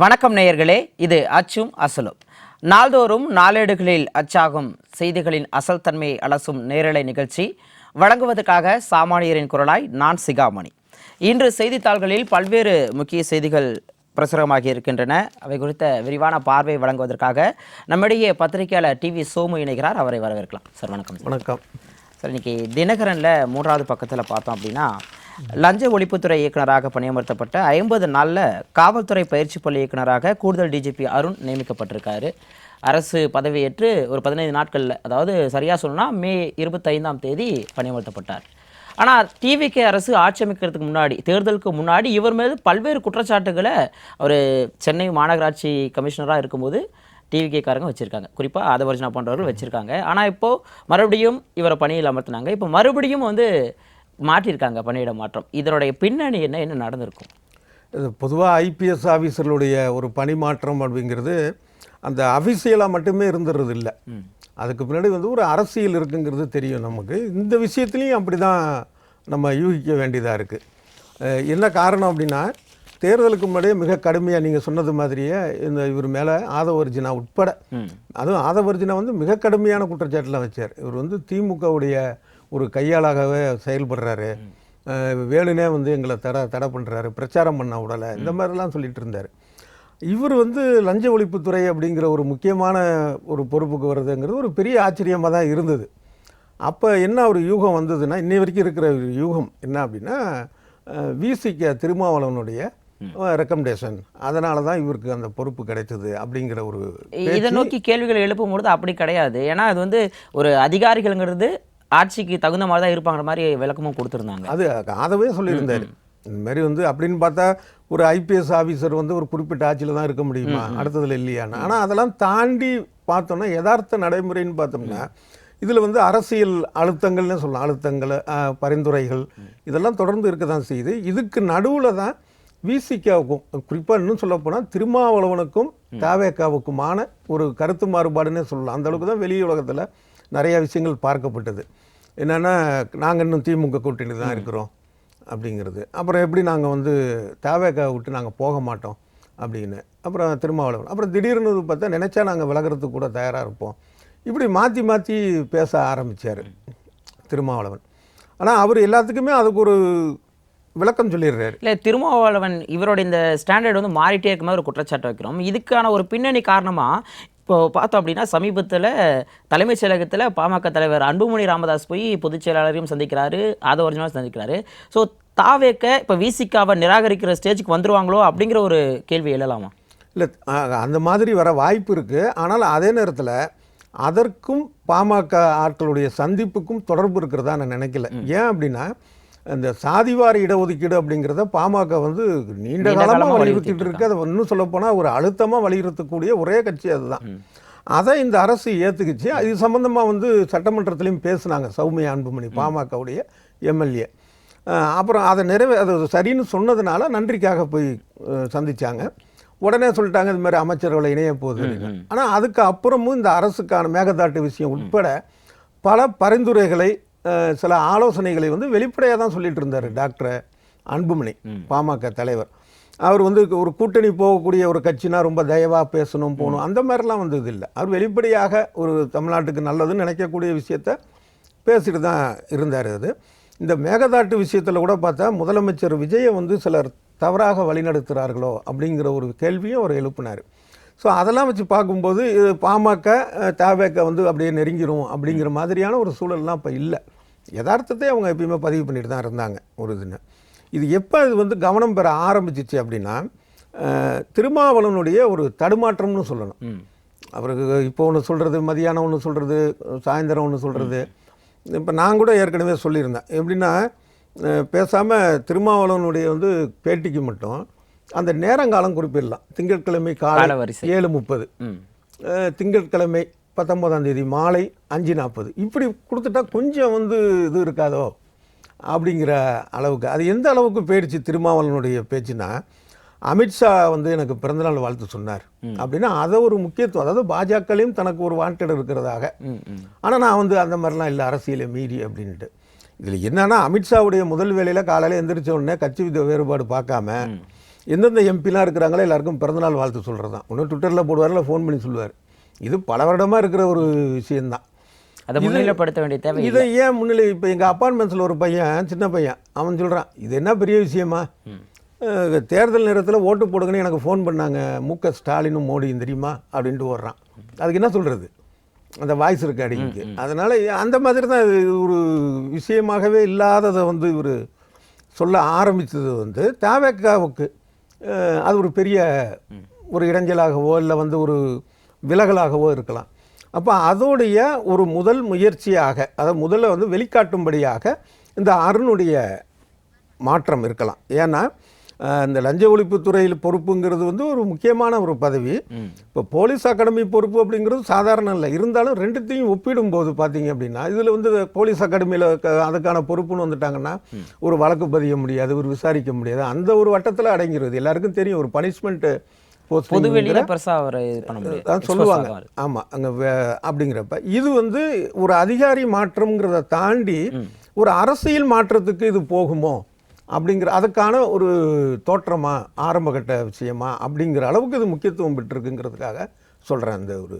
வணக்கம் நேயர்களே, இது அச்சும் அசலும். நாள்தோறும் நாளேடுகளில் அச்சாகும் செய்திகளின் அசல் தன்மையை அலசும் நேரலை நிகழ்ச்சி வழங்குவதற்காக சாமானியரின் குரலாய் நான் சிகாமணி. இன்று செய்தித்தாள்களில் பல்வேறு முக்கிய செய்திகள் பிரசுரமாகி இருக்கின்றன. அவை குறித்த விரிவான பார்வை வழங்குவதற்காக நம்மிடையே பத்திரிகையாளர் டிவி சோமு இணைகிறார். அவரை வரவேற்கலாம். சார் வணக்கம். வணக்கம் சார், இன்னைக்கு தினகரனில் 3வது பக்கத்தில் பார்த்தோம் அப்படின்னா, லஞ்ச ஒழிப்புத்துறை இயக்குநராக பணியமர்த்தப்பட்ட 50 நாளில் காவல்துறை பயிற்சி பள்ளி இயக்குநராக கூடுதல் டிஜிபி அருண் நியமிக்கப்பட்டிருக்காரு. அரசு பதவியேற்று ஒரு 15 நாட்களில், அதாவது சரியாக சொல்லணும்னா மே 25ஆம் தேதி பணியமர்த்தப்பட்டார். ஆனால் டிவிகே அரசு ஆட்சி அமைக்கிறதுக்கு முன்னாடி, தேர்தலுக்கு முன்னாடி இவர் மீது பல்வேறு குற்றச்சாட்டுகளை அவர் சென்னை மாநகராட்சி கமிஷனராக இருக்கும்போது டிவிகேக்காரங்க வச்சுருக்காங்க. குறிப்பாக ஆதவர்ஜனா போன்றவர்கள் வச்சுருக்காங்க. ஆனால் இப்போது மறுபடியும் இவரை பணியில் அமர்த்தினாங்க. இப்போ மறுபடியும் மாற்றியிருக்காங்க, பணியிட மாற்றம். இதனுடைய பின்னணி என்ன நடந்திருக்கும்? இது பொதுவாக ஐபிஎஸ் ஆஃபீஸர்களுடைய ஒரு பணி மாற்றம் அப்படிங்கிறது அந்த அஃபிஷியலாக மட்டுமே இருந்துறது இல்லை. அதுக்கு பின்னாடி ஒரு அரசியல் இருக்குங்கிறது தெரியும் நமக்கு. இந்த விஷயத்துலையும் அப்படி தான் நம்ம யூகிக்க வேண்டியதாக இருக்குது. என்ன காரணம் அப்படின்னா, தேர்தலுக்கு முன்னாடியே மிக கடுமையாக நீங்கள் சொன்னது மாதிரியே இவர் மேலே ஆதவர்ஜனா உட்பட, அதுவும் ஆதவர்ஜனா மிக கடுமையான குற்றச்சாட்டுலாம் வச்சார். இவர் திமுகவுடைய ஒரு கையாளாகவே செயல்படுறாரு, வேணுனே எங்களை தடை பண்ணுறாரு, பிரச்சாரம் பண்ண விடலை, இந்த மாதிரிலாம் சொல்லிட்டு இருந்தார். இவர் லஞ்ச ஒழிப்புத்துறை அப்படிங்கிற ஒரு முக்கியமான ஒரு பொறுப்புக்கு வர்றதுங்கிறது ஒரு பெரிய ஆச்சரியமாக தான் இருந்தது. அப்போ என்ன ஒரு யூகம் வந்ததுன்னா, இன்னை வரைக்கும் இருக்கிற யூகம் என்ன அப்படின்னா, விசிக திருமாவளவனுடைய ரெக்கமெண்டேஷன், அதனால தான் இவருக்கு அந்த பொறுப்பு கிடைச்சது அப்படிங்கிற ஒரு இதை நோக்கி கேள்விகள் எழுப்பும்பொழுது அப்படி கிடையாது. ஏன்னா அது ஒரு அதிகாரிகள்ங்கிறது ஆட்சிக்கு தகுந்த மாதிரி தான் இருப்பாங்கிற மாதிரி விளக்கமும் கொடுத்துருந்தாங்க. அது அதவே சொல்லியிருந்தார். இந்த மாதிரி அப்படின்னு பார்த்தா ஒரு ஐபிஎஸ் ஆஃபீஸர் ஒரு குறிப்பிட்ட ஆட்சியில் தான் இருக்க முடியுமா, அடுத்ததில் இல்லையான்னு. ஆனால் அதெல்லாம் தாண்டி பார்த்தோம்னா யதார்த்த நடைமுறைன்னு பார்த்தோம்னா இதில் அரசியல் அழுத்தங்கள்னு சொல்லலாம், அழுத்தங்கள், பரிந்துரைகள் இதெல்லாம் தொடர்ந்து இருக்க தான் செய்யுது. இதுக்கு நடுவில் தான் விசிகாவுக்கும், குறிப்பாக இன்னும் சொல்லப்போனால் திருமாவளவனுக்கும் தாவேக்காவுக்குமான ஒரு கருத்து மாறுபாடுன்னே சொல்லலாம். அந்தளவுக்கு தான் வெளி உலகத்தில் நிறையா விஷயங்கள் பார்க்கப்பட்டது. என்னென்னா, நாங்கள் இன்னும் திமுக கூட்டணி தான் இருக்கிறோம் அப்படிங்கிறது. அப்புறம் எப்படி நாங்கள் தாவேக்காவை விட்டு நாங்கள் போக மாட்டோம் அப்படின்னு. அப்புறம் திருமாவளவன் அப்புறம் திடீர்னு பார்த்தா நினச்சா நாங்கள் விலகிறதுக்கு கூட தயாராக இருப்போம், இப்படி மாற்றி மாற்றி பேச ஆரம்பித்தார் திருமாவளவன். ஆனால் அவர் எல்லாத்துக்குமே அதுக்கு ஒரு விளக்கம் சொல்லிடுறாரு. இல்லை, திருமாவளவன் இவரோட இந்த ஸ்டாண்டர்ட் மாறிட்டே இருக்க மாதிரி ஒரு குற்றச்சாட்டு வைக்கிறோம். இதுக்கான ஒரு பின்னணி காரணமாக இப்போ பார்த்தோம் அப்படின்னா, சமீபத்தில் தலைமைச் செயலகத்தில் பாமக தலைவர் அன்புமணி ராமதாஸ் போய் பொதுச் செயலாளரையும் சந்திக்கிறாரு, ஆதவர்ஜனாவும் சந்திக்கிறாரு. ஸோ தாவேக்க இப்போ விசிகாவை நிராகரிக்கிற ஸ்டேஜுக்கு வந்துருவாங்களோ அப்படிங்கிற ஒரு கேள்வி எழலாமா? இல்லை, அந்த மாதிரி வர வாய்ப்பு இருக்குது. ஆனால் அதே நேரத்தில் அதற்கும் பாமக ஆட்களுடைய சந்திப்புக்கும் தொடர்பு இருக்கிறதா நான் நினைக்கல. ஏன் அப்படின்னா, இந்த சாதிவாரி இடஒதுக்கீடு அப்படிங்கிறத பாமக நீண்ட காலமாக வலியுறுத்திட்டு இருக்கு. அதை இன்னும் சொல்லப்போனால் ஒரு அழுத்தமாக வலியுறுத்தக்கூடிய ஒரே கட்சி அதுதான். அதை இந்த அரசு ஏற்றுக்குச்சு. இது சம்மந்தமாக சட்டமன்றத்திலையும் பேசுனாங்க சௌமியா அன்புமணி, பாமகவுடைய எம்எல்ஏ. அப்புறம் அதை அது சரின்னு சொன்னதுனால நன்றிக்காக போய் சந்தித்தாங்க. உடனே சொல்லிட்டாங்க இது மாதிரி அமைச்சர்களை இணைய போகுது. ஆனால் அதுக்கு அப்புறமும் இந்த அரசுக்கான மேகதாட்டு விஷயம் உட்பட பல பரிந்துரைகளை, சில ஆலோசனைகளை வெளிப்படையாக தான் சொல்லிட்டு இருந்தார் டாக்டர் அன்புமணி, பாமக தலைவர். அவர் ஒரு கூட்டணி போகக்கூடிய ஒரு கட்சினா ரொம்ப தயவாக பேசணும், போகணும், அந்த மாதிரிலாம் இது இல்லை. அவர் வெளிப்படையாக ஒரு தமிழ்நாட்டுக்கு நல்லதுன்னு நினைக்கக்கூடிய விஷயத்த பேசிட்டு தான் இருந்தார். அது இந்த மேகதாட்டு விஷயத்தில் கூட பார்த்தா முதலமைச்சர் விஜயை சிலர் தவறாக வழிநடத்துகிறார்களோ அப்படிங்கிற ஒரு கேள்வியும் அவர் எழுப்பினார். ஸோ அதெல்லாம் வச்சு பார்க்கும்போது பாமக தாவேக்க அப்படியே நெருங்கிடும் அப்படிங்கிற மாதிரியான ஒரு சூழல்லாம் இப்போ இல்லை. யதார்த்தத்தை அவங்க எப்பயுமே பதிவு பண்ணிட்டு தான் இருந்தாங்க ஒரு இதுன்னு. இது எப்போ இது கவனம் பெற ஆரம்பிச்சிச்சு அப்படின்னா, திருமாவளவனுடைய ஒரு தடுமாற்றம்னு சொல்லணும். அவருக்கு இப்போ ஒன்று சொல்கிறது, மதியானம் ஒன்று சொல்கிறது, சாயந்தரம் ஒன்று சொல்கிறது. இப்போ நான் கூட ஏற்கனவே சொல்லியிருந்தேன். எப்படின்னா, பேசாமல் திருமாவளவனுடைய பேட்டிக்கு மட்டும் அந்த நேரங்காலம் குறிப்பிடலாம். திங்கட்கிழமை காலை 7:30, திங்கட்கிழமை 19ஆம் தேதி மாலை 5:40, இப்படி கொடுத்துட்டா கொஞ்சம் இது இருக்காதோ அப்படிங்கிற அளவுக்கு. அது எந்த அளவுக்கு போயிடுச்சு திருமாவளவனுடைய பேச்சுன்னா, அமித்ஷா எனக்கு பிறந்தநாள் வாழ்த்து சொன்னார் அப்படின்னா அதை ஒரு முக்கியத்துவம், அதாவது பாஜகலையும் தனக்கு ஒரு வாண்டட் இருக்கிறதாக. ஆனால் நான் அந்த மாதிரிலாம் இல்லை, அரசியலை மீறி அப்படின்ட்டு. இதில் என்னன்னா, அமித்ஷாவுடைய முதல் வேலையில் காலையில் எந்திரிச்ச உடனே கட்சி வேறுபாடு பார்க்காம எந்தெந்த எம்பிலாம் இருக்கிறாங்களோ எல்லாருக்கும் பிறந்தநாள் வாழ்த்து சொல்கிறது தான். ஒன்று ட்விட்டரில் போடுவார், இல்லை ஃபோன் பண்ணி சொல்லுவார். இது பல வருடமாக இருக்கிற ஒரு விஷயந்தான். அதை முன்னிலைப்படுத்த வேண்டிய தேவை இதை ஏன் முன்னிலை? இப்போ எங்கள் அப்பார்ட்மெண்ட்ஸில் ஒரு பையன், சின்ன பையன், அவன் சொல்கிறான், இது என்ன பெரிய விஷயமா, தேர்தல் நேரத்தில் ஓட்டு போடுங்கன்னு எனக்கு ஃபோன் பண்ணாங்க மு.க. ஸ்டாலினும் மோடியும் தெரியுமா அப்படின்ட்டு ஓடுறான். அதுக்கு என்ன சொல்கிறது? அந்த வாய்ஸ் ரெக்கார்டிங்க்கு. அதனால் அந்த மாதிரி தான் இது ஒரு விஷயமாகவே இல்லாததை வந்து இவர் சொல்ல ஆரம்பித்தது வந்து தவேகாவுக்கு அது ஒரு பெரிய ஒரு இடைஞ்சலாகவோ இல்லை வந்து ஒரு விலகலாகவோ இருக்கலாம். அப்போ அதோடைய ஒரு முதல் முயற்சியாக, அதாவது முதல்ல வந்து வெளிக்காட்டும்படியாக இந்த அருணுடைய மாற்றம் இருக்கலாம். ஏன்னா இந்த லஞ்ச ஒழிப்புத்துறையில் பொறுப்புங்கிறது வந்து ஒரு முக்கியமான ஒரு பதவி. இப்போ போலீஸ் அகாடமி பொறுப்பு அப்படிங்கிறது சாதாரணம் இல்லை. இருந்தாலும் ரெண்டுத்தையும் ஒப்பிடும்போது பார்த்தீங்க அப்படின்னா இதில் வந்து போலீஸ் அகாடமியில் அதுக்கான பொறுப்புன்னு வந்துட்டாங்கன்னா ஒரு வழக்கு பதிய முடியாது, ஒரு விசாரிக்க முடியாது, அந்த ஒரு வட்டத்தில் அடங்கிடுது. எல்லாருக்கும் தெரியும் ஒரு பனிஷ்மெண்ட் சொல்லுவாங்க. ஆமாம், அங்கே அப்படிங்கிறப்ப இது வந்து ஒரு அதிகாரி மாற்றம்ங்கிறத தாண்டி ஒரு அரசியல் மாற்றத்துக்கு இது போகுமோ அப்படிங்கிற அதுக்கான ஒரு தோற்றமா, ஆரம்பகட்ட விஷயமா அப்படிங்கிற அளவுக்கு இது முக்கியத்துவம் பெற்றிருக்குங்கிறதுக்காக சொல்கிறேன். அந்த ஒரு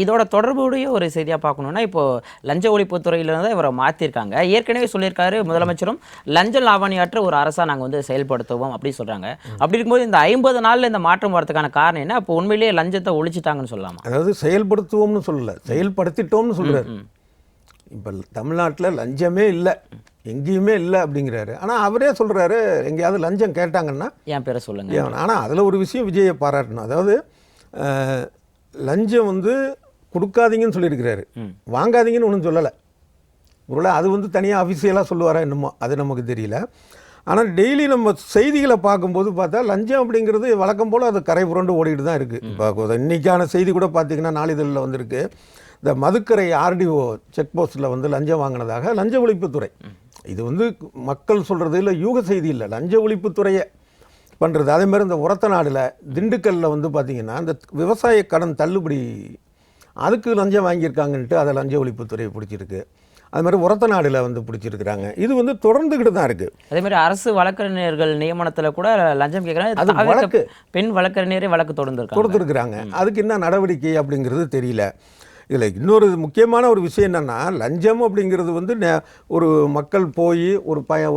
இதோட தொடர்புடைய ஒரு செய்தியாக பார்க்கணுன்னா, இப்போது லஞ்ச ஒழிப்புத்துறையிலிருந்து இவரை மாற்றிருக்காங்க. ஏற்கனவே சொல்லியிருக்காரு முதலமைச்சரும், லஞ்ச லாவணியாற்ற ஒரு அரசாக நாங்கள் வந்து செயல்படுத்துவோம் அப்படின்னு சொல்கிறாங்க. அப்படி இருக்கும்போது இந்த 50 நாளில் இந்த மாற்றம் வரதுக்கான காரணம் என்ன? அப்போ உண்மையிலேயே லஞ்சத்தை ஒழிச்சிட்டாங்கன்னு சொல்லலாமா? அதாவது செயல்படுத்துவோம்னு சொல்லலை, செயல்படுத்திட்டோம்னு சொல்கிறாரு. இப்போ தமிழ்நாட்டில் லஞ்சமே இல்லை, எங்கேயுமே இல்லை அப்படிங்கிறாரு. ஆனால் அவரே சொல்கிறாரு எங்கேயாவது லஞ்சம் கேட்டாங்கன்னா என் பேரை சொல்லுங்கள். ஆனால் அதில் ஒரு விஷயம் விஜயை பாராட்டணும். அதாவது லஞ்சம் வந்து கொடுக்காதீங்கன்னு சொல்லியிருக்கிறாரு, வாங்காதீங்கன்னு ஒன்றும் சொல்லலை. ஒருவேளை அது வந்து தனியாக அஃபிஷியலாக சொல்லுவாரா என்னமோ, அது நமக்கு தெரியல. ஆனால் டெய்லி நம்ம செய்திகளை பார்க்கும்போது பார்த்தா லஞ்சம் அப்படிங்கிறது வழக்கம் போல் அது கரை புரண்டு ஓடிட்டு தான் இருக்குது. இப்போ இன்றைக்கான செய்தி கூட பார்த்திங்கன்னா நாளிதழில் வந்திருக்கு, இந்த மதுக்கரை ஆர்டிஓ செக் போஸ்ட்டில் வந்து லஞ்சம் வாங்கினதாக லஞ்ச ஒழிப்புத்துறை. இது வந்து மக்கள் சொல்கிறது இல்லை, யூக செய்தி இல்லை, லஞ்ச ஒழிப்புத்துறையை பண்ணுறது. அதே மாதிரி இந்த உரத்த நாடில் திண்டுக்கல்லில் வந்து பார்த்திங்கன்னா இந்த விவசாய கடன் தள்ளுபடி அதுக்கு லஞ்சம் வாங்கியிருக்காங்கன்ட்டு அதை லஞ்ச ஒழிப்புத்துறையை பிடிச்சிருக்கு. அது மாதிரி உரத்த நாடில் வந்து பிடிச்சிருக்கிறாங்க. இது வந்து தொடர்ந்துக்கிட்டு தான் இருக்குது. அதே மாதிரி அரசு வழக்கறிஞர்கள் நியமனத்தில் கூட லஞ்சம் கேட்குறாங்க. அது வழக்கு, பெண் வழக்கறிஞரே வழக்கு கொடுத்துருக்குறாங்க. அதுக்கு என்ன நடவடிக்கை அப்படிங்கிறது தெரியல. இதில் இன்னொரு முக்கியமான ஒரு விஷயம் என்னென்னா, லஞ்சம் அப்படிங்கிறது வந்து ஒரு மக்கள் போய்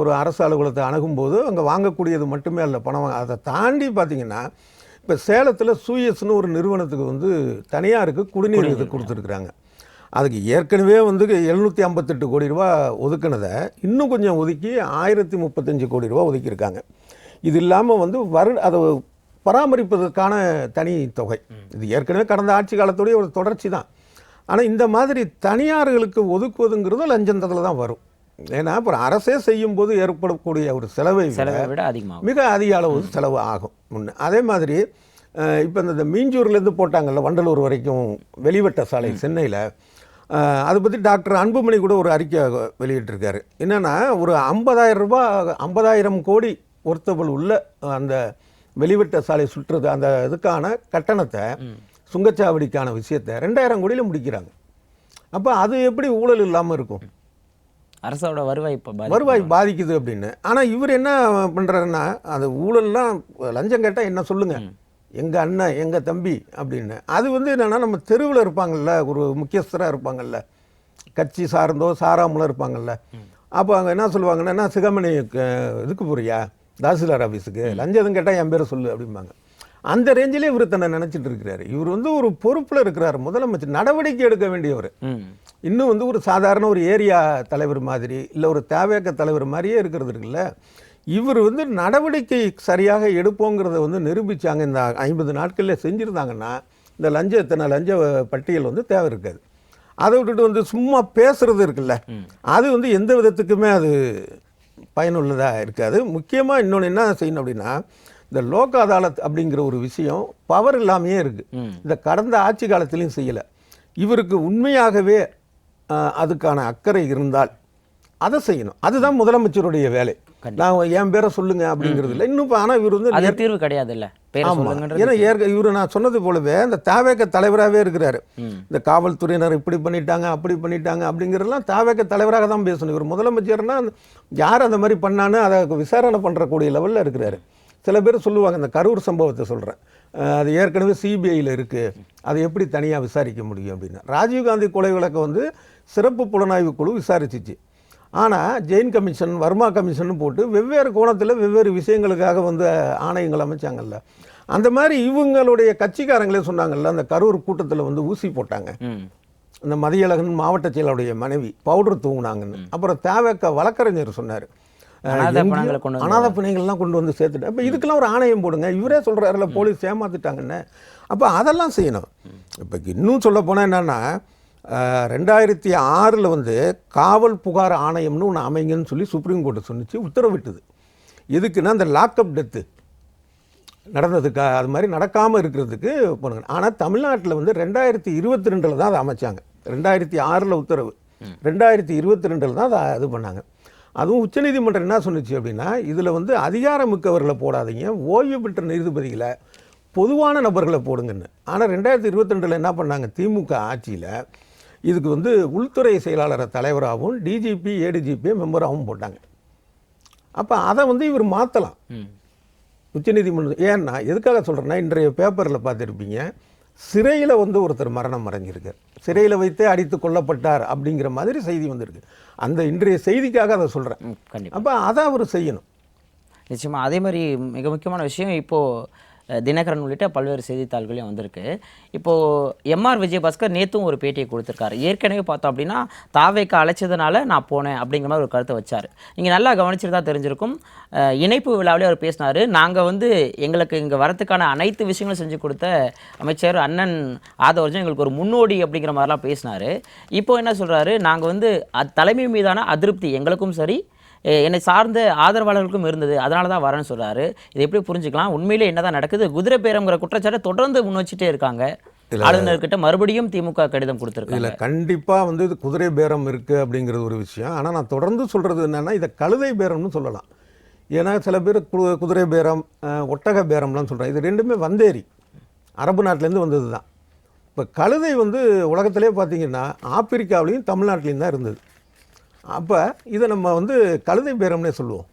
ஒரு அரசு அலுவலகத்தை அணுகும்போது அங்கே வாங்கக்கூடியது மட்டுமே அல்ல, பணம். அதை தாண்டி பார்த்திங்கன்னா இப்போ சேலத்தில் சூயஸ்னு ஒரு நிறுவனத்துக்கு வந்து தனியாருக்கு குடிநீர் இது கொடுத்துருக்குறாங்க. அதுக்கு ஏற்கனவே வந்து 758 கோடி ரூபா ஒதுக்கினதை இன்னும் கொஞ்சம் ஒதுக்கி 1035 கோடி ரூபா ஒதுக்கியிருக்காங்க. இது இல்லாமல் வந்து அதை பராமரிப்பதற்கான தனி தொகை. இது ஏற்கனவே கடந்த ஆட்சி காலத்துடைய ஒரு தொடர்ச்சி தான். ஆனால் இந்த மாதிரி தனியார்களுக்கு ஒதுக்குவதுங்கிறது லஞ்சத்தில் தான் வரும். ஏன்னா அப்புறம் அரசே செய்யும்போது ஏற்படக்கூடிய ஒரு செலவை விட மிக அதிக அளவு செலவு ஆகும் முன்னே. அதே மாதிரி இப்போ இந்த மீஞ்சூர்லேருந்து போட்டாங்கல்ல வண்டலூர் வரைக்கும் வெளிவட்ட சாலை சென்னையில், அதை பற்றி டாக்டர் அன்புமணி கூட ஒரு அறிக்கை வெளியிட்டிருக்காரு. என்னென்னா ஒரு 50,000 கோடி ஒர்த்தபிள் உள்ள அந்த வெளிவட்ட சாலை சுற்றுறது அந்த இதுக்கான கட்டணத்தை, சுங்கச்சாவடிக்கான விஷயத்தை 2000 கோடியில் முடிக்கிறாங்க. அப்போ அது எப்படி ஊழல் இல்லாமல் இருக்கும்? அரசோட வருவாய் பாதிக்குது அப்படின்னு. ஆனால் இவர் என்ன பண்ணுறாருன்னா, அந்த ஊழல்லாம் லஞ்சம் கேட்டால் என்ன சொல்லுங்கள், எங்கள் அண்ணன் எங்கள் தம்பி அப்படின்னு. அது வந்து என்னென்னா நம்ம தெருவில் இருப்பாங்கள்ல, ஒரு முக்கியஸ்தராக இருப்பாங்கள்ல, கட்சி சார்ந்தோ சாராமலோ இருப்பாங்கள்ல, அப்போ அங்கே என்ன சொல்லுவாங்கன்னா, சிகாமணி இதுக்கு போறியா தாசில்தார் ஆஃபீஸுக்கு, லஞ்சம் எதுவும் கேட்டால் என் பேரை சொல்லு அப்படிம்பாங்க. அந்த ரேஞ்சிலே இவர் தன்னை நினச்சிட்டு இருக்கிறாரு. இவர் வந்து ஒரு பொறுப்பில் இருக்கிறார், முதலமைச்சர், நடவடிக்கை எடுக்க வேண்டியவர். இன்னும் வந்து ஒரு சாதாரண ஒரு ஏரியா தலைவர் மாதிரி இல்லை ஒரு தேவையக்க தலைவர் மாதிரியே இருக்கிறது இருக்குல்ல. இவர் வந்து நடவடிக்கை சரியாக எடுப்போங்கிறத வந்து நிரூபித்தாங்க. இந்த 50 நாட்களில் செஞ்சுருந்தாங்கன்னா இந்த லஞ்ச பட்டியல் வந்து தேவை இருக்காது. அதை விட்டுட்டு வந்து சும்மா பேசுறது இருக்குல்ல, அது வந்து எந்த விதத்துக்குமே அது பயனுள்ளதாக இருக்காது. முக்கியமாக இன்னொன்று என்ன செய்யணும் அப்படின்னா, இந்த லோக் அதாலத் அப்படிங்கிற ஒரு விஷயம் பவர் இல்லாமையே இருக்குது. இந்த கடந்த ஆட்சி காலத்திலையும் செய்யலை. இவருக்கு உண்மையாகவே அதுக்கான அக்கறை இருந்தால் அதை செய்யணும். அதுதான் முதலமைச்சருடைய வேலை. நான் என் பேரை சொல்லுங்க அப்படிங்கிறது இல்லை இன்னும். ஆனால் இவர் வந்து தீர்வு கிடையாது இல்லை. ஏன்னா இவரு நான் சொன்னது போலவே இந்த தாவேக தலைவராகவே இருக்கிறாரு. இந்த காவல்துறையினர் இப்படி பண்ணிட்டாங்க அப்படி பண்ணிட்டாங்க அப்படிங்கிறதெல்லாம் தாவேக தலைவராக தான் பேசணும். இவர் முதலமைச்சர்னா யார் அந்த மாதிரி பண்ணான்னு அதை விசாரணை பண்ணுறக்கூடிய லெவலில் இருக்கிறாரு. சில பேர் சொல்லுவாங்க, இந்த கரூர் சம்பவத்தை சொல்கிறேன், அது ஏற்கனவே சிபிஐயில் இருக்குது, அதை எப்படி தனியாக விசாரிக்க முடியும் அப்படின்னு. ராஜீவ்காந்தி கொலை வழக்கை வந்து சிறப்பு புலனாய்வு குழு விசாரிச்சிச்சு. ஆனால் ஜெயின் கமிஷன், வர்மா கமிஷன் போட்டு வெவ்வேறு கோணத்தில் வெவ்வேறு விஷயங்களுக்காக வந்து ஆணையங்கள் அமைச்சாங்கல்ல. அந்த மாதிரி இவங்களுடைய கட்சிக்காரங்களே சொன்னாங்கல்ல, அந்த கரூர் கூட்டத்தில் வந்து ஊசி போட்டாங்க, இந்த மதியழகன் மாவட்ட செயலாளருடைய மனைவி பவுடர் தூங்குனாங்கன்னு. அப்புறம் தேவக்க வழக்கறிஞர் சொன்னார், அனாதை பிணைகள்லாம் கொண்டு வந்து சேர்த்துட்டு, அப்போ இதுக்கெல்லாம் ஒரு ஆணையம் போடுங்க. இவரே சொல்கிறாருல போலீஸ் ஏமாத்திட்டாங்கன்னு. அப்போ அதெல்லாம் செய்யணும். இப்போ இன்னும் சொல்ல போனால் என்னென்னா, 2006 வந்து காவல் புகார் ஆணையம்னு ஒன்று அமைங்கன்னு சொல்லி சுப்ரீம் கோர்ட்டு சொன்னிச்சு, உத்தரவிட்டுது. எதுக்குன்னா அந்த லாக்அப் டெத்து நடந்ததுக்கு, அது மாதிரி நடக்காமல் இருக்கிறதுக்கு போனாங்க. ஆனால் தமிழ்நாட்டில் வந்து 2022 தான் அதை அமைச்சாங்க. 2006 உத்தரவு, 2022 தான் அதை இது பண்ணாங்க. அதுவும் உச்சநீதிமன்றம் என்ன சொன்னிச்சு அப்படின்னா, இதில் வந்து அதிகாரமிக்கவர்களை போடாதீங்க, ஓய்வு பெற்ற நீதிபதிகளை, பொதுவான நபர்களை போடுங்கன்னு. ஆனால் 2022 என்ன பண்ணாங்க, திமுக ஆட்சியில் இதுக்கு வந்து உள்துறை செயலாளரை தலைவராகவும் டிஜிபி ஏடிஜிபியை மெம்பராகவும் போட்டாங்க. அப்போ அதை வந்து இவர் மாற்றலாம் உச்சநீதிமன்றம். ஏன்னா எதுக்காக சொல்கிறேன்னா, இன்றைய பேப்பரில் பார்த்துருப்பீங்க, சிறையில் வந்து ஒருத்தர் மரணம் அடைஞ்சிருக்கார், சிறையில் வைத்தே அடித்து கொல்லப்பட்டார் அப்படிங்கிற மாதிரி செய்தி வந்திருக்கு. அந்த இன்றைய செய்திக்காக அதை சொல்கிறேன். அப்போ அதை அவர் செய்யணும் நிச்சயமாக. அதே மாதிரி மிக முக்கியமான விஷயம், இப்போது தினகரன் உள்ளிட்ட பல்வேறு செய்தித்தாள்களையும் வந்திருக்கு. இப்போது எம்ஆர் விஜயபாஸ்கர் நேற்றும் ஒரு பேட்டியை கொடுத்துருக்காரு. ஏற்கனவே பார்த்தோம் அப்படின்னா தாவேக்க அழைச்சதுனால நான் போனேன் அப்படிங்கிற மாதிரி ஒரு கருத்தை வச்சார். நீங்கள் நல்லா கவனிச்சுட்டு தான் தெரிஞ்சிருக்கும். இணைப்பு விழாவிலே அவர் பேசினார், நாங்கள் வந்து எங்களுக்கு இங்கே வரத்துக்கான அனைத்து விஷயங்களும் செஞ்சு கொடுத்த அமைச்சர் அண்ணன் ஆதவர்ஜன் எங்களுக்கு ஒரு முன்னோடி அப்படிங்கிற மாதிரிலாம் பேசினார். இப்போ என்ன சொல்கிறாரு, நாங்கள் வந்து தலைமை மீதான அதிருப்தி எங்களுக்கும் சரி என்னை சார்ந்த ஆதரவாளர்களுக்கும் இருந்தது, அதனால தான் வரேன்னு சொல்கிறாரு. இதை எப்படி புரிஞ்சுக்கலாம்? உண்மையிலே என்ன தான் நடக்குது? குதிரை பேரம்ங்கிற குற்றச்சாட்டை தொடர்ந்து முன் வச்சுட்டே இருக்காங்க. ஆளுநர்கிட்ட மறுபடியும் திமுக கடிதம் கொடுத்துருக்காங்க. இல்லை, கண்டிப்பாக வந்து இது குதிரை பேரம் இருக்குது அப்படிங்கிறது ஒரு விஷயம். ஆனால் நான் தொடர்ந்து சொல்கிறது என்னென்னா, இதை கழுதை பேரம்னு சொல்லலாம். ஏன்னா சில பேர் குதிரை பேரம், ஒட்டக பேரம்லாம் சொல்கிறாங்க. இது ரெண்டுமே வந்தேரி, அரபு நாட்டிலேருந்து வந்தது தான். இப்போ கழுதை வந்து உலகத்திலே பார்த்திங்கன்னா ஆப்பிரிக்காவிலையும் தமிழ்நாட்டிலையும் தான் இருந்தது. அப்போ இதை நம்ம வந்து கழுதை பேரம்னே சொல்லுவோம்.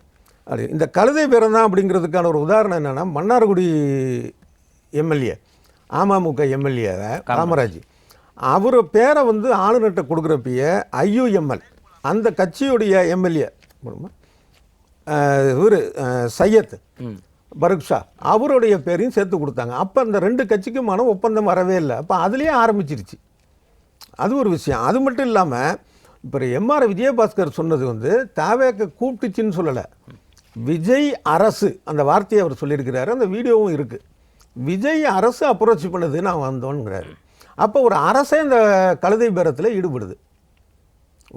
அப்படி இந்த கழுதை பேரம் தான் அப்படிங்கிறதுக்கான ஒரு உதாரணம் என்னென்னா, மன்னார்குடி எம்எல்ஏ, அமமுக எம்எல்ஏ காமராஜ், அவர் பேரை வந்து ஆளுநர்கிட்ட கொடுக்குறப்பயே ஐயுஎம்எல் அந்த கட்சியுடைய எம்எல்ஏ இவர் சையத் பருக்ஷா அவருடைய பேரையும் சேர்த்து கொடுத்தாங்க. அப்போ அந்த ரெண்டு கட்சிக்குமான ஒப்பந்தம் வரவே இல்லை. அப்போ அதுலேயே ஆரம்பிச்சிருச்சு. அது ஒரு விஷயம். அது மட்டும் இல்லாமல் இப்போ எம்ஆர் விஜயபாஸ்கர் சொன்னது வந்து தாவேக்க கூப்பிட்டுச்சின்னு சொல்லலை, விஜய் அரசு அந்த வார்த்தையை அவர் சொல்லியிருக்கிறாரு. அந்த வீடியோவும் இருக்குது. விஜய் அரசு அப்ரோச் பண்ணுது, நான் வந்தோன்னுங்கிறாரு. அப்போ ஒரு அரசே இந்த கழுதை பேரத்தில் ஈடுபடுது.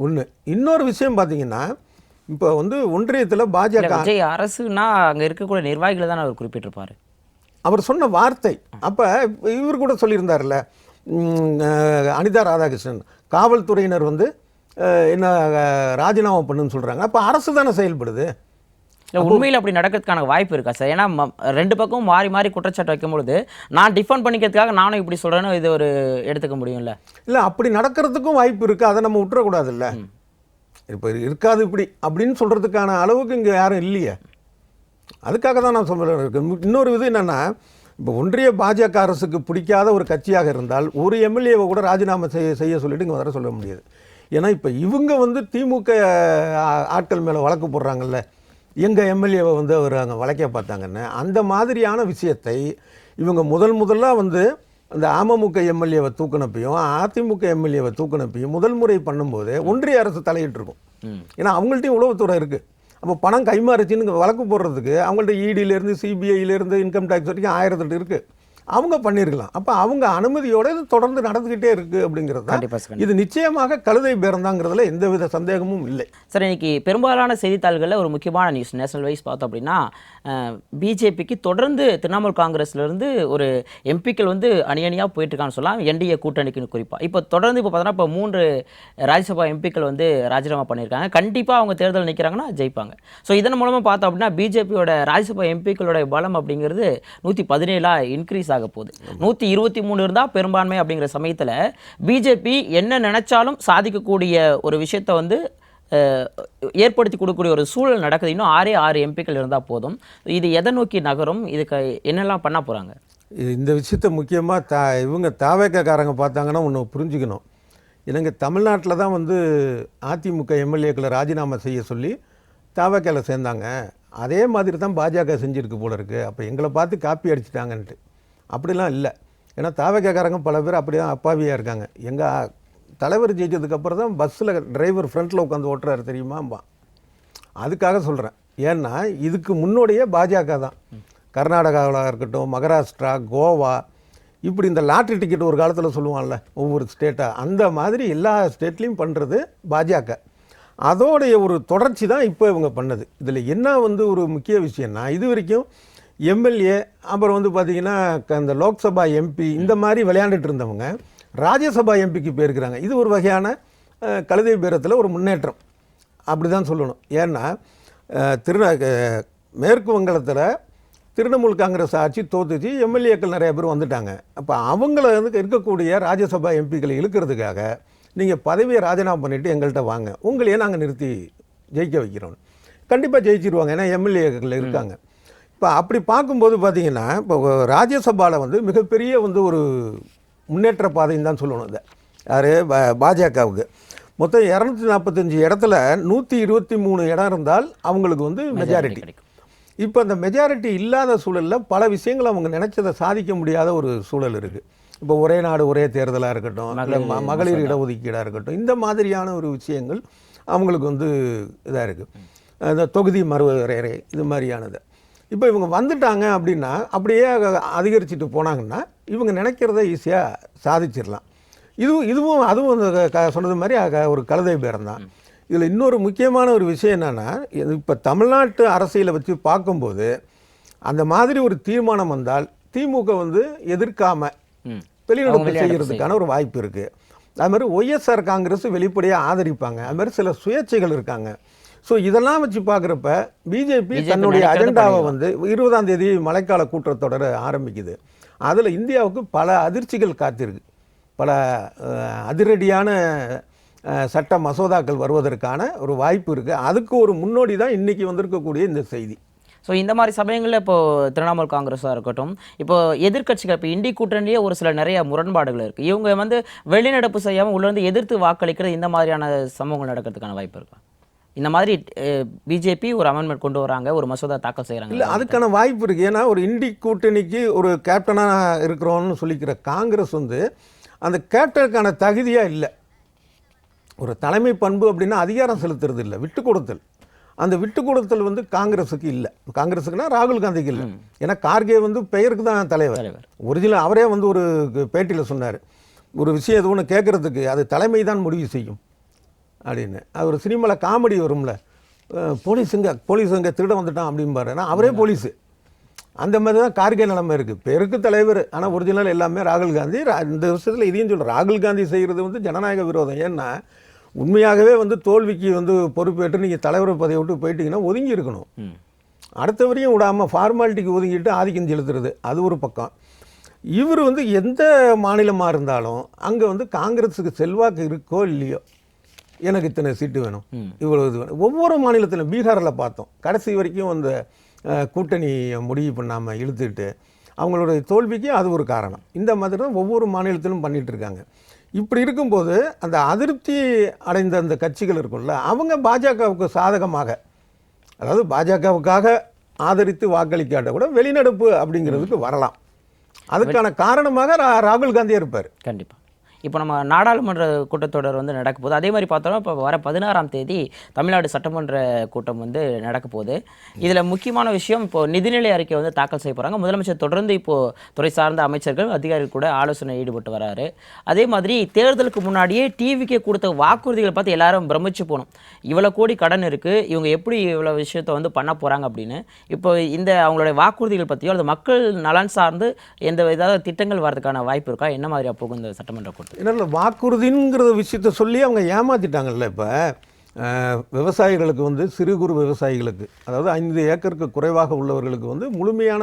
ஒன்று. இன்னொரு விஷயம் பார்த்தீங்கன்னா, இப்போ வந்து ஒன்றியத்தில் பாஜக விஜய் அரசுனா அங்கே இருக்கக்கூடிய நிர்வாகிகளை தான் அவர் குறிப்பிட்டிருப்பார். அவர் சொன்ன வார்த்தை. அப்போ இவர் கூட சொல்லியிருந்தார்ல, அனிதா ராதாகிருஷ்ணன், காவல்துறையினர் வந்து என்ன ராஜினாமா பண்ணுன்னு சொல்கிறாங்க. அப்போ அரசு தானே செயல்படுது. இல்லை, உண்மையில் அப்படி நடக்கிறதுக்கான வாய்ப்பு இருக்கா சார்? ஏன்னா ரெண்டு பக்கம் மாறி மாறி குற்றச்சாட்டு வைக்கும்பொழுது நான் டிஃபெண்ட் பண்ணிக்கிறதுக்காக நானும் இப்படி சொல்கிறேன்னு இது ஒரு எடுத்துக்க முடியும்ல? இல்லை, அப்படி நடக்கிறதுக்கும் வாய்ப்பு இருக்குது. அதை நம்ம விட்டுறக்கூடாது. இல்லை, இப்போ இருக்காது இப்படி அப்படின்னு சொல்கிறதுக்கான அளவுக்கு இங்கே யாரும் இல்லையே. அதுக்காக தான் நான் சொல்கிறேன். இன்னொரு இது என்னென்னா, இப்போ ஒன்றிய பாஜக அரசுக்கு பிடிக்காத ஒரு கட்சியாக இருந்தால் ஒரு எம்எல்ஏவை கூட ராஜினாமா செய்ய சொல்லிட்டு இங்கே வர சொல்ல முடியாது. ஏன்னா இப்போ இவங்க வந்து திமுக ஆட்கள் மேலே வழக்கு போடுறாங்கல்ல, எங்கள் எம்எல்ஏவை வந்து அவர் அங்கே வழக்க பார்த்தாங்கன்னு. அந்த மாதிரியான விஷயத்தை இவங்க முதலாக வந்து அந்த அமமுக எம்எல்ஏவை தூக்கினப்பையும் அதிமுக எம்எல்ஏவை தூக்கினப்பையும் முதல் முறை பண்ணும்போது ஒன்றிய அரசு தலையிட்டிருக்கும். ஏன்னா அவங்கள்ட்டையும் உளவுத்துறை இருக்குது. அப்போ பணம் கைமாறுச்சின்னு வழக்கு போடுறதுக்கு அவங்கள்ட்ட இடியிலேருந்து சிபிஐலேருந்து இன்கம் டேக்ஸ் வரைக்கும் 1008 இருக்குது. அவங்க பண்ணியிருக்கலாம். அப்போ அவங்க அனுமதியோடு இது தொடர்ந்து நடந்துக்கிட்டே இருக்குது அப்படிங்கிறது இது நிச்சயமாக கழுதை பேரந்தாங்கிறதுல எந்தவித சந்தேகமும் இல்லை. சார், இன்னைக்கு பெரும்பாலான செய்தித்தாள்களில் ஒரு முக்கியமான நியூஸ் நேஷனல் வைஸ் பார்த்தோம் அப்படின்னா, பிஜேபிக்கு தொடர்ந்து திரிணாமுல் காங்கிரஸ்லேருந்து ஒரு எம்பிக்கள் வந்து அணியாக போயிட்டுருக்கான்னு சொல்லலாம், என்டிஏ கூட்டணிக்குன்னு குறிப்பாக. இப்போ தொடர்ந்து இப்போ பார்த்தோன்னா இப்போ 3 ராஜ்யசபா எம்பிக்கள் வந்து ராஜினாமா பண்ணியிருக்காங்க. கண்டிப்பாக அவங்க தேர்தல் நிற்கிறாங்கன்னா ஜெயிப்பாங்க. ஸோ இதன் மூலமாக பார்த்தோம் அப்படின்னா பிஜேபியோட ராஜ்யசபா எம்பிக்களோட பலம் அப்படிங்கிறது 117 இன்க்ரீஸ் ஆக போகுது. 123 இருந்தால் பெரும்பான்மை அப்படிங்கிற சமயத்தில் பிஜேபி என்ன நினைச்சாலும் சாதிக்கக்கூடிய ஒரு விஷயத்தை வந்து ஏற்படுத்தி கொடுக்கக்கூடிய ஒரு சூழல் நடக்குது. இன்னும் 6 எம்பிக்கள் இருந்தால் போதும். இது எதை நோக்கி நகரும்? இதுக்கு என்னெல்லாம் பண்ண போகிறாங்க? இந்த விஷயத்தை முக்கியமாக இவங்க தாவேக்காரங்க பார்த்தாங்கன்னா ஒன்று புரிஞ்சுக்கணும். எனக்கு தமிழ்நாட்டில் தான் வந்து அதிமுக எம்எல்ஏக்களை ராஜினாமா செய்ய சொல்லி தாவேக்காவில் சேர்ந்தாங்க. அதே மாதிரி தான் பாஜக செஞ்சுருக்கு போல இருக்குது. அப்போ எங்களை பார்த்து காப்பி அடிச்சிட்டாங்கன்ட்டு அப்படிலாம் இல்லை. ஏன்னா தாவேக்காரங்க பல பேர் அப்படி தான் அப்பாவியாக இருக்காங்க. எங்கள் தலைவர் ஜெயிச்சதுக்கப்புறம் தான் பஸ்ஸில் டிரைவர் ஃப்ரண்ட்டில் உட்காந்து ஓட்டுறாரு தெரியுமாம்பா. அதுக்காக சொல்கிறேன். ஏன்னா இதுக்கு முன்னோடியே பாஜக தான். கர்நாடகாவில் இருக்கட்டும், மகாராஷ்டிரா, கோவா, இப்படி இந்த லாட்ரி டிக்கெட் ஒரு காலத்தில் சொல்லுவான்ல ஒவ்வொரு ஸ்டேட்டாக, அந்த மாதிரி எல்லா ஸ்டேட்லேயும் பண்ணுறது பாஜக. அதோடைய ஒரு தொடர்ச்சி தான் இப்போ இவங்க பண்ணது. இதில் என்ன வந்து ஒரு முக்கிய விஷயம்னா, இது வரைக்கும் எம்எல்ஏ அப்புறம் வந்து பார்த்திங்கன்னா இந்த லோக்சபா எம்பி இந்த மாதிரி விளையாண்டுட்டு இருந்தவங்க ராஜ்யசபா எம்பிக்கு போயிருக்கிறாங்க. இது ஒரு வகையான கழுதை பேரத்தில் ஒரு முன்னேற்றம் அப்படி தான் சொல்லணும். ஏன்னா மேற்கு வங்கத்தில் திரிணாமுல் காங்கிரஸ் ஆட்சி தோத்துச்சு, எம்எல்ஏக்கள் நிறைய பேர் வந்துட்டாங்க. அப்போ அவங்கள வந்து இருக்கக்கூடிய ராஜ்யசபா எம்பிக்களை இழுக்கிறதுக்காக நீங்கள் பதவியை ராஜினாமா பண்ணிவிட்டு எங்கள்கிட்ட வாங்க, உங்களையே நாங்கள் நிறுத்தி ஜெயிக்க வைக்கிறோம். கண்டிப்பாக ஜெயிச்சிருவாங்க, ஏன்னா எம்எல்ஏக்கள் இருக்காங்க. இப்போ அப்படி பார்க்கும்போது பார்த்தீங்கன்னா இப்போ ராஜ்யசபாவில் வந்து மிகப்பெரிய வந்து ஒரு முன்னேற்ற பாதைன்னு தான் சொல்லணும். இதை யார் பாஜகவுக்கு மொத்தம் 245 இடத்துல 123 இடம் இருந்தால் அவங்களுக்கு வந்து மெஜாரிட்டி. இப்போ அந்த மெஜாரிட்டி இல்லாத சூழலில் பல விஷயங்கள் அவங்க நினச்சதை சாதிக்க முடியாத ஒரு சூழல் இருக்குது. இப்போ ஒரே நாடு ஒரே தேர்தலாக இருக்கட்டும், இல்லை மகளிர் இடஒதுக்கீடாக இருக்கட்டும், இந்த மாதிரியான ஒரு விஷயங்கள் அவங்களுக்கு வந்து இதாக இருக்குது. இந்த தொகுதி மறுவரையறை இது மாதிரியானது. இப்போ இவங்க வந்துட்டாங்க அப்படின்னா அப்படியே அதிகரிச்சுட்டு போனாங்கன்னா இவங்க நினைக்கிறத ஈஸியாக சாதிச்சிடலாம். இதுவும் அதுவும் சொன்னது மாதிரி ஒரு கழுதை பேரம் தான். இதில் இன்னொரு முக்கியமான ஒரு விஷயம் என்னென்னா, இப்போ தமிழ்நாட்டு அரசியலை வச்சு பார்க்கும்போது அந்த மாதிரி ஒரு தீர்மானம் வந்தால் திமுக வந்து எதிர்க்காம வெளிநடப்பு செய்கிறதுக்கான ஒரு வாய்ப்பு இருக்குது. அது மாதிரி ஒய்எஸ்ஆர் காங்கிரஸ் வெளிப்படையாக ஆதரிப்பாங்க. அது மாதிரி சில சுயேட்சைகள் இருக்காங்க. ஸோ இதெல்லாம் வச்சு பார்க்குறப்ப பிஜேபி தன்னுடைய அஜெண்டாவை வந்து 20ஆம் தேதி மழைக்கால கூட்டத்தொடர் ஆரம்பிக்குது. அதில் இந்தியாவுக்கு பல அதிர்ச்சிகள் காத்திருக்கு. பல அதிரடியான சட்ட மசோதாக்கள் வருவதற்கான ஒரு வாய்ப்பு இருக்குது. அதுக்கு ஒரு முன்னோடி தான் இன்றைக்கி வந்திருக்கக்கூடிய இந்த செய்தி. ஸோ இந்த மாதிரி சமயங்களில் இப்போது திரிணாமுல் காங்கிரஸாக இருக்கட்டும், இப்போ எதிர்க்கட்சிகள் இப்போ இண்டி கூட்டணியே ஒரு சில நிறைய முரண்பாடுகள் இருக்குது. இவங்க வந்து வெளிநடப்பு செய்யாமல் உள்ளேருந்து எதிர்த்து வாக்களிக்கிறது, இந்த மாதிரியான சம்பவங்கள் நடக்கிறதுக்கான வாய்ப்பு இருக்கா? இந்த மாதிரி பிஜேபி ஒரு அமெண்ட்மெண்ட் கொண்டு வராங்க, ஒரு மசோதா தாக்கல் செய்கிறாங்க. இல்லை, அதுக்கான வாய்ப்பு இருக்குது. ஏன்னா ஒரு இண்டி கூட்டணிக்கு ஒரு கேப்டனாக இருக்கிறோன்னு சொல்லிக்கிற காங்கிரஸ் வந்து அந்த கேப்டனுக்கான தகுதியாக இல்லை. ஒரு தலைமை பண்பு அப்படின்னா அதிகாரம் செலுத்துறது இல்லை, விட்டு கொடுத்தல். அந்த விட்டு கொடுத்தல் வந்து காங்கிரஸுக்கு இல்லை. காங்கிரஸுக்குன்னா ராகுல் காந்திக்கு இல்லை. ஏன்னா கார்கே வந்து பெயருக்கு தான் தலைவர். ஒரிஜினல் அவரே வந்து ஒரு பேட்டியில் சொன்னார், ஒரு விஷயம் எது ஒன்று கேட்குறதுக்கு அது தலைமை தான் முடிவு செய்யும் அப்படின்னு. அது ஒரு சினிமாவில் காமெடி வரும்ல, போலீஸுங்க திருட வந்துட்டான் அப்படின்பாரு. ஆனால் அவரே போலீஸு. அந்த மாதிரி தான் கார்கே நிலைமை இருக்குது. பெருக்கு தலைவர், ஆனால் ஒரிஜினல் எல்லாமே ராகுல் காந்தி. இந்த விஷயத்தில் இதையும் சொல்கிறேன், ராகுல் காந்தி செய்கிறது வந்து ஜனநாயக விரோதம். ஏன்னா உண்மையாகவே வந்து தோல்விக்கு வந்து பொறுப்பேற்று நீங்கள் தலைவர் பதவியை விட்டு போயிட்டீங்கன்னா ஒதுங்கி இருக்கணும். அடுத்தவரையும் விடாமல் ஃபார்மாலிட்டிக்கு ஒதுங்கிட்டு ஆதிக்கம் செலுத்துறது அது ஒரு பக்கம். இவர் வந்து எந்த மாநிலமாக இருந்தாலும் அங்கே வந்து காங்கிரஸுக்கு செல்வாக்கு இருக்கோ இல்லையோ, எனக்கு இத்தனை சீட்டு வேணும், இவ்வளோ இது வேணும். ஒவ்வொரு மாநிலத்திலும் பீகாரில் பார்த்தோம், கடைசி வரைக்கும் அந்த கூட்டணி முடிவு பண்ணாமல் இழுத்துட்டு அவங்களுடைய தோல்விக்கு அது ஒரு காரணம். இந்த மாதிரி தான் ஒவ்வொரு மாநிலத்திலும் பண்ணிகிட்டு இருக்காங்க. இப்படி இருக்கும்போது அந்த அதிருப்தி அடைந்த அந்த கட்சிகள் இருக்கும்ல, அவங்க பாஜகவுக்கு சாதகமாக, அதாவது பாஜகவுக்காக ஆதரித்து வாக்களிக்காட்ட கூட வெளிநடப்பு அப்படிங்கிறதுக்கு வரலாம். அதுக்கான காரணமாக ராகுல் காந்தியாக இருப்பார். கண்டிப்பாக. இப்போ நம்ம நாடாளுமன்ற கூட்டத்தொடர் வந்து நடக்க போகுது. அதே மாதிரி பார்த்தோம்னா இப்போ வர 16ஆம் தேதி தமிழ்நாடு சட்டமன்ற கூட்டம் வந்து நடக்க போகுது. இதில் முக்கியமான விஷயம், இப்போது நிதிநிலை அறிக்கை வந்து தாக்கல் செய்ய போகிறாங்க. முதலமைச்சர் தொடர்ந்து இப்போது துறை சார்ந்த அமைச்சர்கள் அதிகாரிகள் கூட ஆலோசனை ஈடுபட்டு வராரு. அதே மாதிரி தேர்தலுக்கு முன்னாடியே டிவிக்கே கொடுத்த வாக்குறுதிகளை பார்த்து எல்லாரும் பிரமிச்சு போகணும். இவ்வளோ கோடி கடன் இருக்குது, இவங்க எப்படி இவ்வளோ விஷயத்தை வந்து பண்ண போகிறாங்க அப்படின்னு. இப்போ இந்த அவங்களுடைய வாக்குறுதிகள் பற்றியோ அல்லது மக்கள் நலன் சார்ந்து எந்த ஏதாவது திட்டங்கள் வரதுக்கான வாய்ப்பு இருக்கா? என்ன மாதிரியாக போகும் இந்த சட்டமன்ற கூட்டம்? ஏன்னா வாக்குறுதிங்கிற விஷயத்த சொல்லி அவங்க ஏமாற்றிட்டாங்கல்ல. இப்போ விவசாயிகளுக்கு வந்து சிறு குறு விவசாயிகளுக்கு, அதாவது 5 ஏக்கருக்கு குறைவாக உள்ளவர்களுக்கு வந்து முழுமையான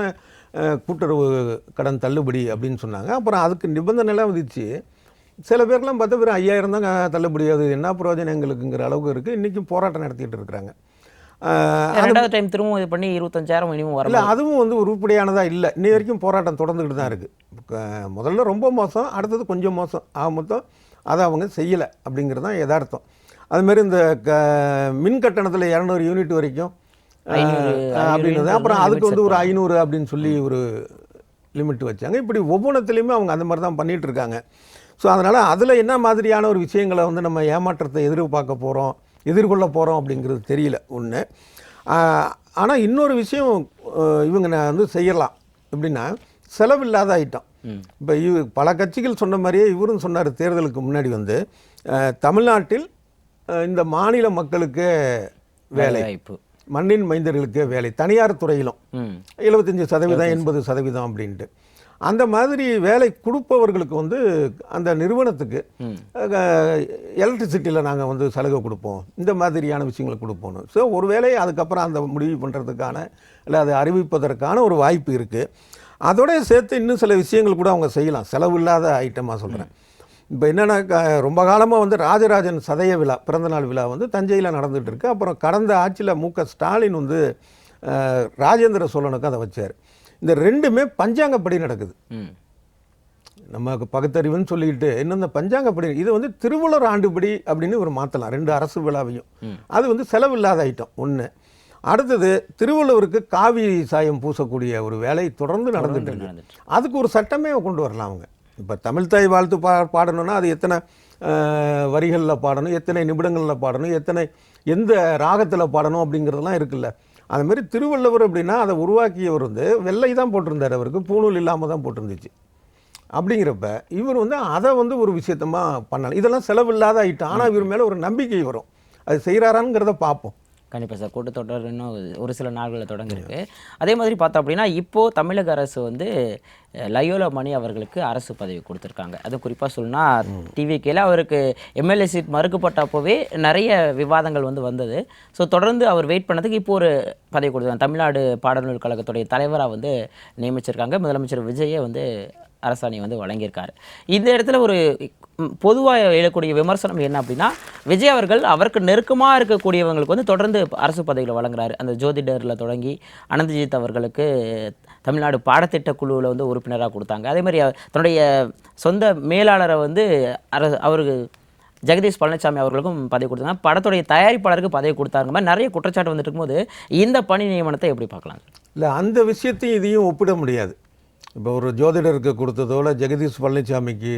கூட்டுறவு கடன் தள்ளுபடி அப்படின்னு சொன்னாங்க. அப்புறம் அதுக்கு நிபந்தனைலாம் விதித்து சில பேர்லாம் பார்த்தா வெறும் 5000 தான் தள்ளுபடி, அது என்ன பிரயோஜனம் எங்களுக்குங்கிற அளவுக்கு இருக்குது. இன்றைக்கும் போராட்டம் நடத்திட்டு இருக்கிறாங்க. ரெண்டாவது டைம் திரும்பவும் இது பண்ணி 25,000 மினிமம் இல்லை, வரல. அதுவும் வந்து உருப்படியானதாக இல்லை. இன்னி வரைக்கும் போராட்டம் தொடர்ந்துக்கிட்டு தான் இருக்குது. முதல்ல ரொம்ப மோசம், அடுத்தது கொஞ்சம் மோசம். மொத்தம் அதை அவங்க செய்யலை அப்படிங்கிறது தான் யதார்த்தம். அதுமாரி இந்த மின் கட்டணத்தில் 200 யூனிட் வரைக்கும் அப்படின்றது, அப்புறம் அதுக்கு வந்து ஒரு 500 அப்படின்னு சொல்லி ஒரு லிமிட் வச்சாங்க. இப்படி ஒவ்வொன்றத்துலேயுமே அவங்க அந்த மாதிரி தான் பண்ணிகிட்டு இருக்காங்க. ஸோ அதனால் அதில் என்ன மாதிரியான ஒரு விஷயங்களை வந்து நம்ம ஏமாற்றத்தை எதிர்கொள்ள போகிறோம் அப்படிங்கிறது தெரியல ஒன்று. ஆனால் இன்னொரு விஷயம் இவங்க வந்து செய்யலாம் எப்படின்னா, செலவில்லாத ஐட்டம். இப்போ பல கட்சிகள் சொன்ன மாதிரியே இவரும் சொன்னார் தேர்தலுக்கு முன்னாடி வந்து, தமிழ்நாட்டில் இந்த மாநில மக்களுக்கு வேலை வாய்ப்பு, மண்ணின் மைந்தர்களுக்கு வேலை, தனியார் துறையிலும் 75%, 80% அப்படின்ட்டு. அந்த மாதிரி வேலை கொடுப்பவர்களுக்கு வந்து அந்த நிறுவனத்துக்கு எலக்ட்ரிசிட்டியில் நாங்கள் வந்து சலுகை கொடுப்போம், இந்த மாதிரியான விஷயங்களை கொடுப்போம். ஸோ ஒரு வேலையை அதுக்கப்புறம் அந்த முடிவு பண்ணுறதுக்கான இல்லை அதை அறிவிப்பதற்கான ஒரு வாய்ப்பு இருக்குது. அதோடய சேர்த்து இன்னும் சில விஷயங்கள் கூட அவங்க செய்யலாம், செலவு இல்லாத ஐட்டமாக சொல்கிறேன். இப்போ என்னென்னா, ரொம்ப காலமாக வந்து ராஜராஜன் சதய விழா, பிறந்தநாள் விழா வந்து தஞ்சையில் நடந்துகிட்டு இருக்கு. அப்புறம் கடந்த ஆட்சியில் மு.க. ஸ்டாலின் வந்து ராஜேந்திர சோழனுக்கு அதை வச்சார். இந்த ரெண்டுமே பஞ்சாங்கப்படி நடக்குது. நமக்கு பகுத்தறிவுன்னு சொல்லிட்டு இன்னும் இந்த பஞ்சாங்கப்படி இது வந்து திருவள்ளுவர் ஆண்டுபடி அப்படின்னு ஒரு மாற்றலாம் 2 அரசு விழாவையும். அது வந்து செலவில்லாத ஐட்டம் ஒன்று. அடுத்தது திருவள்ளுவருக்கு காவி சாயம் பூசக்கூடிய ஒரு வேலை தொடர்ந்து நடந்துட்டு இருக்கு. அதுக்கு ஒரு சட்டமே கொண்டு வரலாம் அவங்க. இப்போ தமிழ்தாய் வாழ்த்து பாடணும்னா அது எத்தனை வரிகளில் பாடணும், எத்தனை நிமிடங்களில் பாடணும், எந்த ராகத்தில் பாடணும் அப்படிங்கிறதெல்லாம் இருக்குல்ல. அதுமாரி திருவள்ளுவர் அப்படின்னா அதை உருவாக்கியவர் வந்து வெள்ளை தான் போட்டிருந்தார், அவருக்கு பூணூல் இல்லாமல் தான் போட்டிருந்துச்சு. அப்படிங்கிறப்ப இவர் வந்து அதை வந்து ஒரு விஷயத்தமாக பண்ணலாம். இதெல்லாம் செலவில்லாத ஐட்டம். ஆனால் இவர் மேலே ஒரு நம்பிக்கை வரும், அது செய்கிறாராங்கிறத பார்ப்போம். கண்டிப்பாக சார். கூட்டத்தொடர் இன்னும் ஒரு சில நாட்களில் தொடங்கியிருக்கு. அதே மாதிரி பார்த்தோம் அப்படின்னா, இப்போது தமிழக அரசு வந்து லயோலா மணி அவர்களுக்கு அரசு பதவி கொடுத்துருக்காங்க. அது குறிப்பாக சொன்னா டிவிகேல அவருக்கு எம்எல்ஏ சீட் மறுக்கப்பட்டப்போவே நிறைய விவாதங்கள் வந்து வந்தது. ஸோ தொடர்ந்து அவர் வெயிட் பண்ணதுக்கு இப்போ ஒரு பதவி கொடுத்தாங்க. தமிழ்நாடு பாடநூல் கழகத்துடைய தலைவராக வந்து நியமிச்சிருக்காங்க. முதலமைச்சர் விஜயே வந்து அரசாணை வந்து வழங்கியிருக்காரு. இந்த இடத்துல ஒரு பொதுவாக எழக்கூடிய விமர்சனம் என்ன அப்படின்னா, விஜய் அவர்கள் அவருக்கு நெருக்கமாக இருக்கக்கூடியவங்களுக்கு வந்து தொடர்ந்து அரசு பதவியில் வழங்குறாரு. அந்த ஜோதிடரில் தொடங்கி அனந்தஜித் அவர்களுக்கு தமிழ்நாடு பாடத்திட்ட குழுவில் வந்து உறுப்பினராக கொடுத்தாங்க. அதே மாதிரி தன்னுடைய சொந்த மேலாளரை வந்து அவருக்கு ஜெகதீஷ் பழனிசாமி அவர்களுக்கும் பதவி கொடுத்தாங்க. படத்துடைய தயாரிப்பாளருக்கு பதவி கொடுத்தாங்க. மாதிரி நிறைய குற்றச்சாட்டு வந்துட்டு இருக்கும்போது இந்த பணி நியமனத்தை எப்படி பார்க்கலாம்? இல்லை, அந்த விஷயத்தையும் இதையும் ஒப்பிட முடியாது. இப்போ ஒரு ஜோதிடருக்கு கொடுத்ததோ இல்லை ஜெகதீஷ் பழனிசாமிக்கு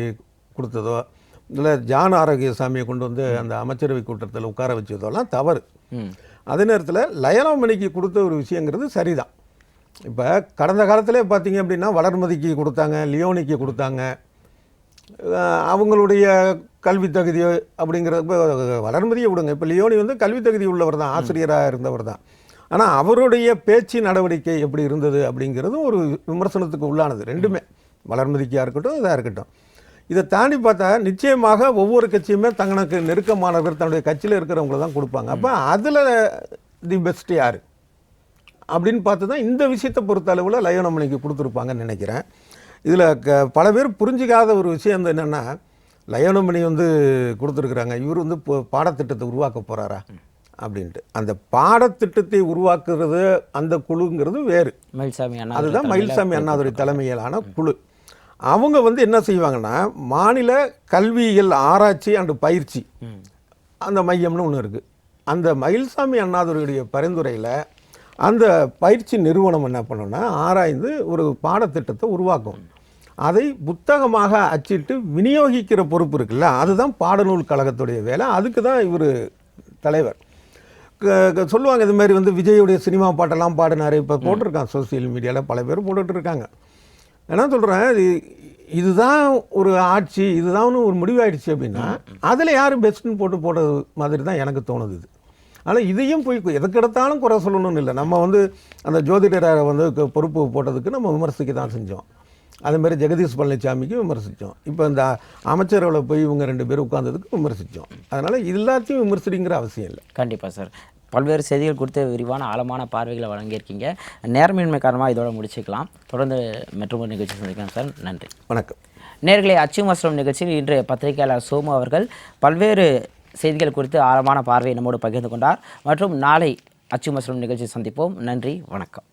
கொடுத்ததோ இல்லை ஜான் ஆரோக்கியசாமியை கொண்டு வந்து அந்த அமைச்சரவை கூட்டத்தில் உட்கார வச்சதோலாம் தவறு. அதே நேரத்தில் லயனாமணிக்கு கொடுத்த ஒரு விஷயங்கிறது சரிதான். இப்போ கடந்த காலத்திலே பார்த்தீங்க அப்படின்னா வளர்மதிக்கு கொடுத்தாங்க, லியோனிக்கு கொடுத்தாங்க. அவங்களுடைய கல்வி தகுதி அப்படிங்கிறது வளர்மதியை விடுங்க, இப்போ லியோனி வந்து கல்வி தகுதி உள்ளவர் தான், ஆசிரியராக இருந்தவர் தான். ஆனால் அவருடைய பேச்சு நடவடிக்கை எப்படி இருந்தது அப்படிங்கிறதும் ஒரு விமர்சனத்துக்கு உள்ளானது. ரெண்டுமே வளர்மதிக்காக இருக்கட்டும், இதாக இருக்கட்டும். இதை தாண்டி பார்த்தா நிச்சயமாக ஒவ்வொரு கட்சியுமே தங்களுக்கு நெருக்கமானவர்கள் தன்னுடைய கட்சியில் இருக்கிறவங்கள தான் கொடுப்பாங்க. அப்போ அதில் தி பெஸ்ட் யார் அப்படின்னு பார்த்து தான் இந்த விஷயத்தை பொறுத்த அளவில் லயோனமணிக்கு கொடுத்துருப்பாங்கன்னு நினைக்கிறேன். இதில் பல பேர் புரிஞ்சிக்காத ஒரு விஷயம் என்னென்னா, லயோனமணி வந்து கொடுத்துருக்குறாங்க, இவர் வந்து பாடத்திட்டத்தை உருவாக்க போகிறாரா அப்படின்ட்டு. அந்த பாடத்திட்டத்தை உருவாக்குறது அந்த குழுங்கிறது வேறு. அதுதான் மயில்சாமி அண்ணாதுரை தலைமையிலான குழு. அவங்க வந்து என்ன செய்வாங்கன்னா, மாநில கல்வியியல் ஆராய்ச்சி அண்டு பயிற்சி அந்த மையம்னு ஒன்று இருக்குது. அந்த மயில்சாமி அண்ணாதுரையுடைய பரிந்துரையில் அந்த பயிற்சி நிறுவனம் என்ன பண்ணோன்னா, ஆராய்ந்து ஒரு பாடத்திட்டத்தை உருவாக்கும். அதை புத்தகமாக அச்சிட்டு விநியோகிக்கிற பொறுப்பு இருக்குல்ல, அதுதான் பாடநூல் கழகத்துடைய வேலை. அதுக்கு தான் இவர் தலைவர். சொல்லுவாங்க இது மாதிரி வந்து விஜயுடைய சினிமா பாட்டெல்லாம் பாடினார், இப்போ போட்டிருக்கான் சோசியல் மீடியாவில் பல பேர் போட்டுட்டு இருக்காங்க. என்ன சொல்கிறேன், இதுதான் ஒரு ஆட்சி, இதுதான் ஒரு முடிவாயிடுச்சு அப்படின்னா அதில் யாரும் பெஸ்ட்டுன்னு போடுறது மாதிரி தான் எனக்கு தோணுது. இது ஆனால் இதையும் போய் எதுக்கெடுத்தாலும் குறை சொல்லணும்னு இல்லை. நம்ம வந்து அந்த ஜோதிடரை வந்து பொறுப்பு போட்டதுக்கு நம்ம விமர்சிக்க தான் செஞ்சோம். அதேமாதிரி ஜெகதீஷ் பழனிசாமிக்கு விமர்சித்தோம். இப்போ இந்த அமைச்சரவையில் போய் இவங்க 2 பேர் உட்கார்ந்ததுக்கு விமர்சித்தோம். அதனால் எல்லாத்தையும் விமர்சிக்கிற அவசியம் இல்லை. கண்டிப்பாக சார். பல்வேறு செய்திகள் குறித்து விரிவான ஆழமான பார்வைகளை வழங்கியிருக்கீங்க. நேர்மையின்மை காரணமாக இதோட முடிச்சுக்கலாம். தொடர்ந்து மெட்ரோ நிகழ்ச்சி சந்திக்கலாம் சார். நன்றி, வணக்கம். நேர்களை அச்சு மஸ்ரம் நிகழ்ச்சியில் இன்று பத்திரிகையாளர் சோமு அவர்கள் பல்வேறு செய்திகள் குறித்து ஆழமான பார்வையை நம்மோடு பகிர்ந்து கொண்டார். மற்றும் நாளை அச்சு மஸ்ரம் நிகழ்ச்சி சந்திப்போம். நன்றி, வணக்கம்.